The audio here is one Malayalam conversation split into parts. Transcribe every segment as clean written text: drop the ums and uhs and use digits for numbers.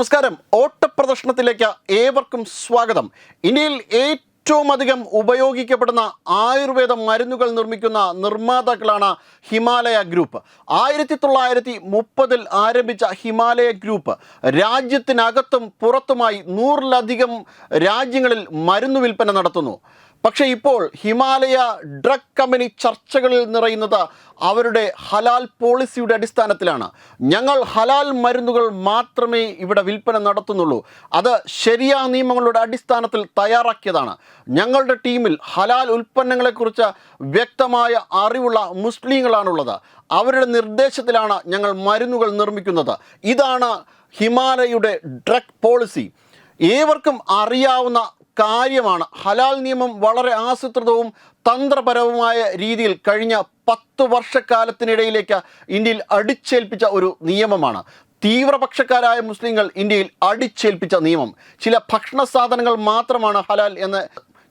നമസ്കാരം. ഓട്ടപ്രദർശനത്തിലേക്ക് ഏവർക്കും സ്വാഗതം. ഇന്ത്യയിൽ ഏറ്റവും അധികം ഉപയോഗിക്കപ്പെടുന്ന ആയുർവേദ മരുന്നുകൾ നിർമ്മിക്കുന്ന നിർമ്മാതാക്കളാണ് ഹിമാലയ ഗ്രൂപ്പ്. 1930 ആരംഭിച്ച ഹിമാലയ ഗ്രൂപ്പ് രാജ്യത്തിനകത്തും പുറത്തുമായി 100-ലധികം രാജ്യങ്ങളിൽ മരുന്ന് വിൽപ്പന നടത്തുന്നു. പക്ഷേ ഇപ്പോൾ ഹിമാലയ ഡ്രഗ് കമ്പനി ചർച്ചകളിൽ നിറയുന്നത് അവരുടെ ഹലാൽ പോളിസിയുടെ അടിസ്ഥാനത്തിലാണ്. ഞങ്ങൾ ഹലാൽ മരുന്നുകൾ മാത്രമേ ഇവിടെ വിൽപ്പന നടത്തുന്നുള്ളൂ, അത് ശരിയായ നിയമങ്ങളുടെ അടിസ്ഥാനത്തിൽ തയ്യാറാക്കിയതാണ്. ഞങ്ങളുടെ ടീമിൽ ഹലാൽ ഉൽപ്പന്നങ്ങളെക്കുറിച്ച് വ്യക്തമായ അറിവുള്ള മുസ്ലിങ്ങളാണുള്ളത്. അവരുടെ നിർദ്ദേശത്തിലാണ് ഞങ്ങൾ മരുന്നുകൾ നിർമ്മിക്കുന്നത്. ഇതാണ് ഹിമാലയയുടെ ഡ്രഗ് പോളിസി. ഏവർക്കും അറിയാവുന്ന കാര്യമാണ്. ഹലാൽ നിയമം വളരെ ആസൂത്രിതവും തന്ത്രപരവുമായ രീതിയിൽ കഴിഞ്ഞ 10 വർഷക്കാലത്തിനിടയിലേക്ക് ഇന്ത്യയിൽ അടിച്ചേൽപ്പിച്ച ഒരു നിയമമാണ്. തീവ്രപക്ഷക്കാരായ മുസ്ലിങ്ങൾ ഇന്ത്യയിൽ അടിച്ചേൽപ്പിച്ച നിയമം. ചില ഭക്ഷണ സാധനങ്ങൾ മാത്രമാണ് ഹലാൽ എന്ന്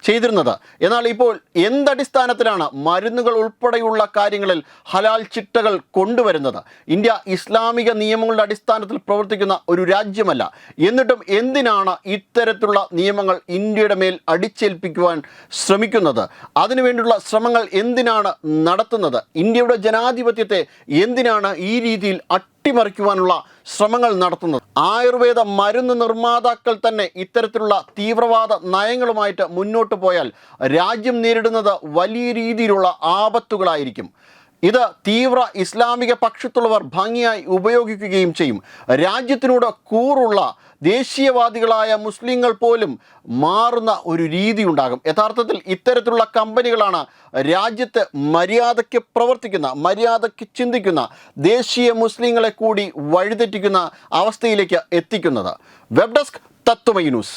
ചെയ്തിരുന്നത്. എന്നാൽ ഇപ്പോൾ എന്തടിസ്ഥാനത്തിലാണ് മരുന്നുകൾ ഉൾപ്പെടെയുള്ള കാര്യങ്ങളിൽ ഹലാൽ ചിട്ടകൾ കൊണ്ടുവരുന്നത്? ഇന്ത്യ ഇസ്ലാമിക നിയമങ്ങളുടെ അടിസ്ഥാനത്തിൽ പ്രവർത്തിക്കുന്ന ഒരു രാജ്യമല്ല. എന്നിട്ടും എന്തിനാണ് ഇത്തരത്തിലുള്ള നിയമങ്ങൾ ഇന്ത്യയുടെ മേൽ അടിച്ചേൽപ്പിക്കുവാൻ ശ്രമിക്കുന്നത്? അതിനുവേണ്ടിയുള്ള ശ്രമങ്ങൾ എന്തിനാണ് നടത്തുന്നത്? ഇന്ത്യയുടെ ജനാധിപത്യത്തെ എന്തിനാണ് ഈ രീതിയിൽ അട്ടിമറിക്കുവാനുള്ള ശ്രമങ്ങൾ നടത്തുന്നത്? ആയുർവേദ മരുന്ന് നിർമ്മാതാക്കൾ തന്നെ ഇത്തരത്തിലുള്ള തീവ്രവാദ നയങ്ങളുമായിട്ട് മുന്നോട്ട് പോയാൽ രാജ്യം നേരിടുന്നത് വലിയ രീതിയിലുള്ള ആപത്തുകളായിരിക്കും. ഇത് തീവ്ര ഇസ്ലാമിക പക്ഷത്തുള്ളവർ ഭംഗിയായി ഉപയോഗിക്കുകയും ചെയ്യും. രാജ്യത്തിനോട് കൂറുള്ള ദേശീയവാദികളായ മുസ്ലിങ്ങൾ പോലും മാറുന്ന ഒരു രീതി ഉണ്ടാകും. യഥാർത്ഥത്തിൽ ഇത്തരത്തിലുള്ള കമ്പനികളാണ് രാജ്യത്ത് മര്യാദയ്ക്ക് പ്രവർത്തിക്കുന്ന, മര്യാദയ്ക്ക് ചിന്തിക്കുന്ന ദേശീയ മുസ്ലിങ്ങളെ കൂടി വഴിതെറ്റിക്കുന്ന അവസ്ഥയിലേക്ക് എത്തിക്കുന്നത്. Web desk Tatwamayi news.